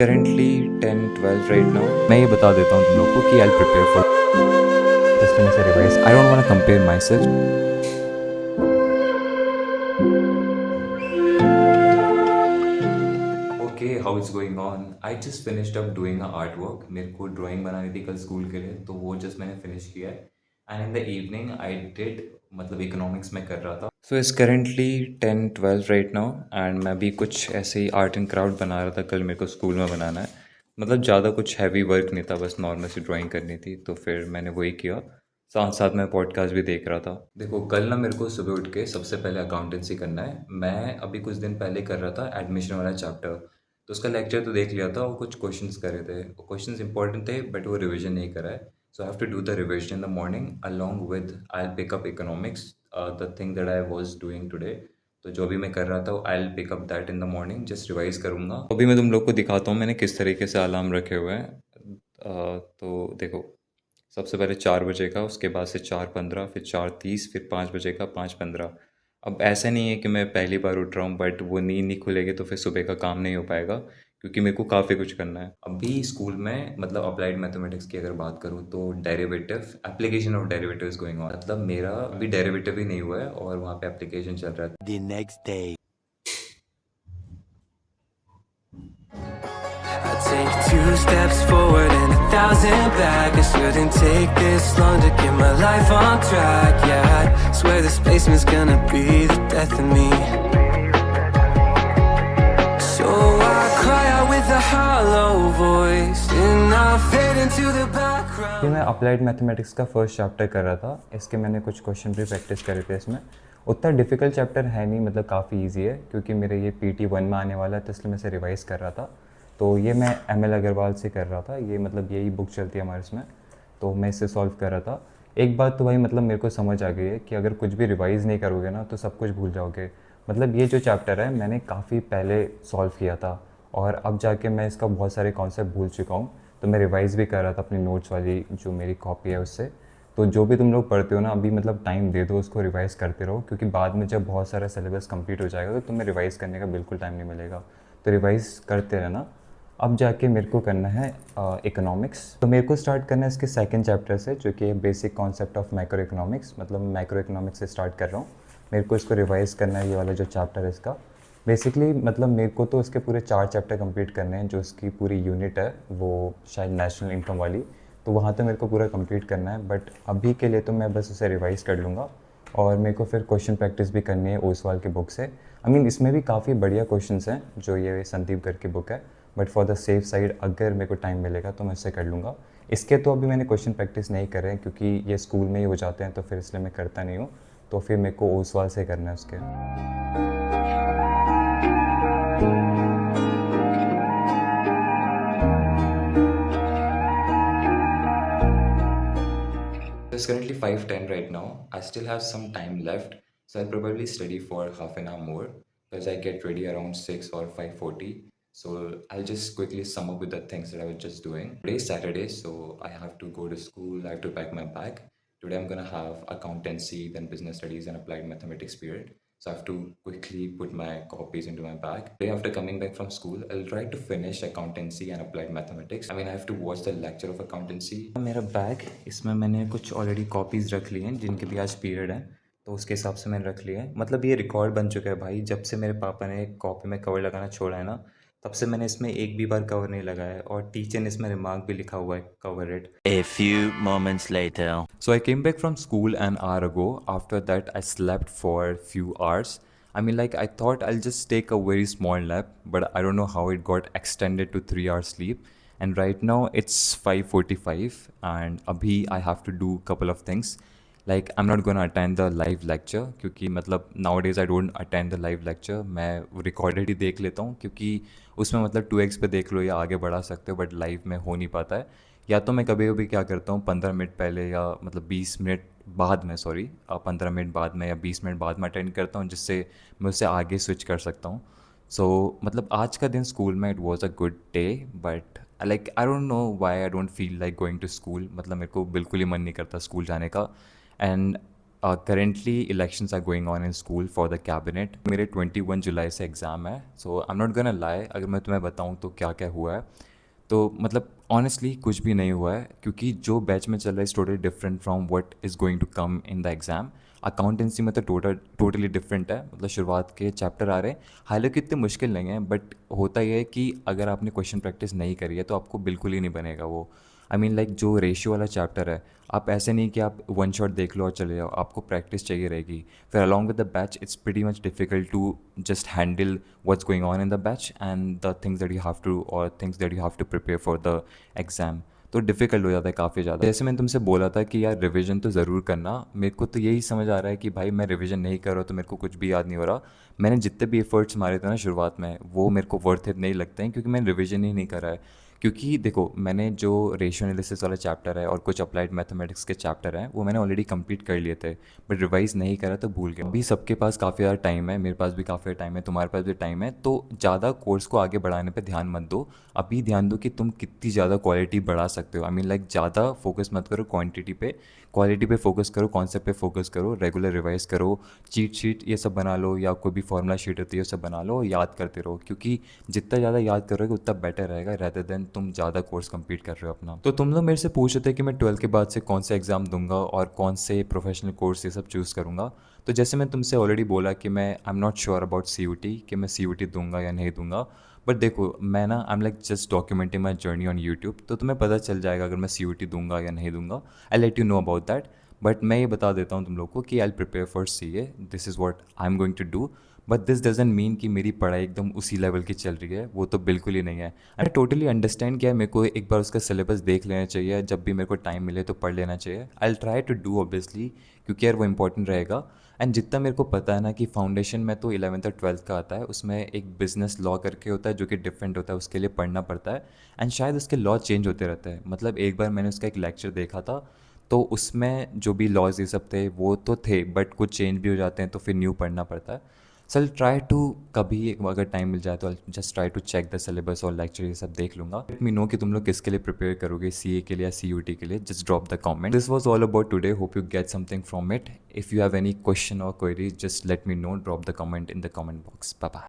Currently 10 12 right now. मैं ये बता देता हूँ तुम लोग को कि I'll prepare for this thing से revise. I don't want to compare myself. Okay, how it's going on? I just finished up doing a artwork. मेरे को ड्राइंग बनानी थी कल स्कूल के लिए, तो वो जस्ट मैंने फिनिश किया है. And in the evening I did मतलब इकोनॉमिक्स में कर रहा था. So it's currently 10 12 right now and मैं भी कुछ ऐसे ही आर्ट एंड क्राफ्ट बना रहा था. कल मेरे को स्कूल में बनाना है. मतलब ज़्यादा कुछ हैवी वर्क नहीं था, बस नॉर्मल सी ड्राइंग करनी थी, तो फिर मैंने वही किया. साथ साथ मैं पॉडकास्ट भी देख रहा था. देखो कल ना मेरे को सुबह उठ के सबसे पहले अकाउंटेंसी करना है. मैं अभी कुछ दिन पहले कर रहा था एडमिशन वाला चैप्टर, तो उसका लेक्चर तो देख लिया था और कुछ क्वेश्चंस करे थे. क्वेश्चंस इंपॉर्टेंट थे बट वो रिवीजन नहीं करा है. So I have to do the revision in the morning along with I will pick up economics, the thing that I was doing today. तो जो भी मैं कर रहा था I will pick up that in the morning, just revise करूँगा. अभी मैं तुम लोग को दिखाता हूँ मैंने किस तरीके से अलार्म रखे हुए हैं. तो देखो, सबसे पहले 4 बजे का, उसके बाद से 4:15, फिर 4:30, फिर 5 बजे का 5:15. अब ऐसा नहीं है कि मैं पहली बार उठ रहा हूँ, बट वो नींद नहीं खुलेगी तो फिर सुबह का काम नहीं हो पाएगा, क्योंकि मेरे को काफ़ी कुछ करना है. अभी स्कूल में मतलब अप्लाइड मैथमेटिक्स की अगर बात करूँ तो derivative, application of derivative is going on. मतलब मेरा अभी डेरिवेटिव ही नहीं हुआ है और वहाँ पे एप्लीकेशन चल रहा है. The next day. I take 2 steps forward and 1,000 back. I shouldn't take this long to get my life on track. Yeah, I swear this basement's gonna be the death of me. So I cry out with a hollow voice and I fade into the background. ये मैं applied mathematics का first chapter कर रहा था. इसके मैंने कुछ question भी प्रैक्टिस करे थे. इसमें उतना डिफ़िकल्ट चैप्टर है नहीं, मतलब काफ़ी इजी है, क्योंकि मेरे ये PT 1 में आने वाला है, तो इसलिए मैं इसे रिवाइज़ कर रहा था. तो ये मैं ML अग्रवाल से कर रहा था. ये मतलब यही बुक चलती है हमारे इसमें, तो मैं इसे सॉल्व कर रहा था. एक बात तो भाई मतलब मेरे को समझ आ गई है कि अगर कुछ भी रिवाइज़ नहीं करोगे ना तो सब कुछ भूल जाओगे. मतलब ये जो चैप्टर है मैंने काफ़ी पहले सॉल्व किया था और अब जाके मैं इसका बहुत सारे कॉन्सेप्ट भूल चुका हूँ. तो मैं रिवाइज़ भी कर रहा था अपनी नोट्स वाली जो मेरी कॉपी है उससे. तो जो भी तुम लोग पढ़ते हो ना, अभी मतलब टाइम दे दो उसको, रिवाइज़ करते रहो, क्योंकि बाद में जब बहुत सारा सिलेबस कंप्लीट हो जाएगा तो तुम्हें रिवाइज़ करने का बिल्कुल टाइम नहीं मिलेगा. तो रिवाइज़ करते रहना. अब जाके मेरे को करना है इकोनॉमिक्स. तो मेरे को स्टार्ट करना है इसके सेकंड चैप्टर से, जो कि basic concept of macro economics. मतलब मैक्रो इकोनॉमिक्स से स्टार्ट कर रहा हूँ. मेरे को इसको रिवाइज़ करना है, ये वाला जो चैप्टर है इसका. बेसिकली मतलब मेरे को तो इसके पूरे 4 चैप्टर कंप्लीट करने हैं. जो इसकी पूरी यूनिट है वो शायद नेशनल इनकम वाली, तो वहाँ तो मेरे को पूरा कंप्लीट करना है. बट अभी के लिए तो मैं बस उसे रिवाइज़ कर लूँगा. और मेरे को फिर क्वेश्चन प्रैक्टिस भी करनी है ओसवाल के बुक से. आई मीन इसमें भी काफ़ी बढ़िया क्वेश्चंस हैं जो ये संदीप कर की बुक है. But for the safe side अगर मेरे को टाइम मिलेगा तो मैं इससे कर लूँगा. इसके तो अभी मैंने क्वेश्चन प्रैक्टिस नहीं करे हैं, क्योंकि ये स्कूल में ही हो जाते हैं, तो फिर इसलिए मैं करता नहीं हूँ. तो फिर मेरे को ओसवाल से करना है उसके. It's currently 5:10 right now. I still have some time left, so I'll probably study for half an hour more because I get ready around 6 or 5:40. So I'll just quickly sum up with the things that I was just doing. Today's Saturday, so I have to go to school. I have to pack my bag. Today I'm gonna have accountancy, then business studies and applied mathematics period. So I have to quickly put my copies into my bag. Day after coming back from school, I'll try to finish accountancy and applied mathematics. I mean, I have to watch the lecture of accountancy. मेरा bag, इसमें मैंने कुछ already copies रख ली हैं जिनके भी आज period है, तो उसके हिसाब से मैंने रख लिया है. मतलब ये रिकॉर्ड बन चुका है भाई. जब से मेरे पापा ने कॉपी में कवर लगाना छोड़ा है ना, तब से मैंने इसमें एक भी बार कवर नहीं लगाया है. और टीचर ने इसमें रिमार्क भी लिखा हुआ है, cover it. A few moments later. So I came back from school an hour ago. After that, I slept for a few hours. I mean, like, I thought I'll just take a very small nap, but I don't know how it got extended to 3 hours sleep. And right now it's 5:45, and abhi I have to do couple of things. Like, I'm not gonna attend the live lecture, क्योंकि मतलब nowadays I don't attend the live lecture. मैं recorded ही देख लेता हूँ, क्योंकि उसमें मतलब 2x पे देख लो या आगे बढ़ा सकते हो, बट लाइव में हो नहीं पाता है. या तो मैं कभी कभी क्या करता हूँ, 15 मिनट पहले या मतलब 20 मिनट बाद में, सॉरी 15 मिनट बाद में या 20 मिनट बाद में अटेंड करता हूँ, जिससे मैं उससे आगे स्विच कर सकता हूँ. सो मतलब आज का दिन स्कूल में it was a good day, but like I don't know why I don't feel like going to school. मतलब मेरे को बिल्कुल ही मन नहीं करता स्कूल जाने का. And currently elections are going on in school for the cabinet. मेरे 21 जुलाई से एग्ज़ाम है। So I am not gonna lie, अगर मैं तुम्हें बताऊँ तो क्या क्या हुआ है, तो मतलब ऑनेस्टली कुछ भी नहीं हुआ है, क्योंकि जो बैच में चल रहा है is totally different from what is going to come in the exam. Accountancy में तो टोटली डिफरेंट है, मतलब शुरुआत के चैप्टर आ रहे हैं, हालांकि इतने मुश्किल नहीं है, बट होता यह है कि अगर आपने क्वेश्चन प्रैक्टिस नहीं करी है तो आपको बिल्कुल ही नहीं बनेगा वो। आई मीन लाइक जो रेशियो वाला चैप्टर है, आप ऐसे नहीं कि आप वन शॉट देख लो और चले जाओ, आपको प्रैक्टिस चाहिए रहेगी। फिर along with the batch it's pretty much difficult to just handle what's going on in the batch and the things that you have to और things that you have to prepare for the exam. तो difficult हो जाता है काफ़ी ज़्यादा। जैसे मैंने तुमसे बोला था कि यार रिवीजन तो ज़रूर करना, मेरे को तो यही समझ आ रहा है कि भाई मैं रिवीजन नहीं कर रहा तो मेरे को कुछ भी याद नहीं हो रहा। मैंने जितने भी एफर्ट्स मारे थे ना शुरुआत में, वो मेरे को वर्थ इट नहीं लगते हैं, क्योंकि मैंने रिवीजन ही नहीं करा है। क्योंकि देखो, मैंने जो रेशियो एनालिसिस वाला चैप्टर है और कुछ अप्लाइड मैथमेटिक्स के चैप्टर हैं वो मैंने ऑलरेडी कंप्लीट कर लिए थे, बट रिवाइज़ नहीं करा तो भूल गया। अभी सबके पास काफ़ी ज़्यादा टाइम है, मेरे पास भी काफ़ी टाइम है, तुम्हारे पास भी टाइम है, तो ज़्यादा कोर्स को आगे बढ़ाने पे ध्यान मत दो। अभी ध्यान दो कि तुम कितनी ज़्यादा क्वालिटी बढ़ा सकते हो। आई मीन लाइक ज़्यादा फोकस मत करो क्वांटिटी पे, क्वालिटी पे फोकस करो, कॉन्सेप्ट पे फोकस करो, रेगुलर रिवाइज करो, चीट शीट ये सब बना लो या कोई भी फॉर्मूला शीट होती है ये सब बना लो और याद करते रहो, क्योंकि जितना ज़्यादा याद करोगे उतना बेटर रहेगा रेदर देन तुम ज़्यादा कोर्स कंप्लीट कर रहे हो अपना। तो तुम लोग मेरे से पूछ रहे थे कि मैं 12th के बाद से कौन सा एग्ज़ाम दूंगा और कौन से प्रोफेशनल कोर्स ये सब चूज़ करूँगा। तो जैसे मैं तुमसे ऑलरेडी बोला कि मैं आई am not sure about CUT, कि मैं CUT दूंगा या नहीं दूंगा। बट देखो, मैं ना I am like just documenting my journey on YouTube, तो तुम्हें पता चल जाएगा अगर मैं CUT दूंगा या नहीं दूंगा। I let you know about that. But मैं ये बता देता हूँ तुम लोग को कि I prepare for CA, this is what I am going to do. But this doesn't mean कि मेरी पढ़ाई एकदम उसी लेवल की चल रही है, वो तो बिल्कुल ही नहीं है। आई टोटली अंडरस्टैंड किया, मेरे को एक बार उसका सिलेबस देख लेना चाहिए, जब भी मेरे को टाइम मिले तो पढ़ लेना चाहिए। I try to do obviously, क्योंकि यार वो इंपॉर्टेंट रहेगा। एंड जितना मेरे को पता है ना कि फाउंडेशन में तो 11th और 12th का आता है, उसमें एक बिजनेस लॉ करके होता है जो कि डिफरेंट होता है, उसके लिए पढ़ना पड़ता है। एंड शायद उसके लॉ चेंज होते रहते हैं, मतलब एक बार मैंने उसका एक लेक्चर देखा था, तो उसमें जो भी लॉज ये सब थे वो तो थे, बट कुछ चेंज भी हो जाते हैं तो फिर न्यू पढ़ना पड़ता है। सो ट्राई टू कभी एक अगर टाइम मिल जाए तो just try to check the syllabus और लेक्चर ये सब देख लूँगा। लेट मी नो कि तुम लोग किसके लिए प्रिपेयर करोगे, CA के लिए या CUT के लिए। Just drop the comment. This was all about today, hope you get something from it. If you have any question और query, just let me know, drop the comment in the comment box. Bye bye.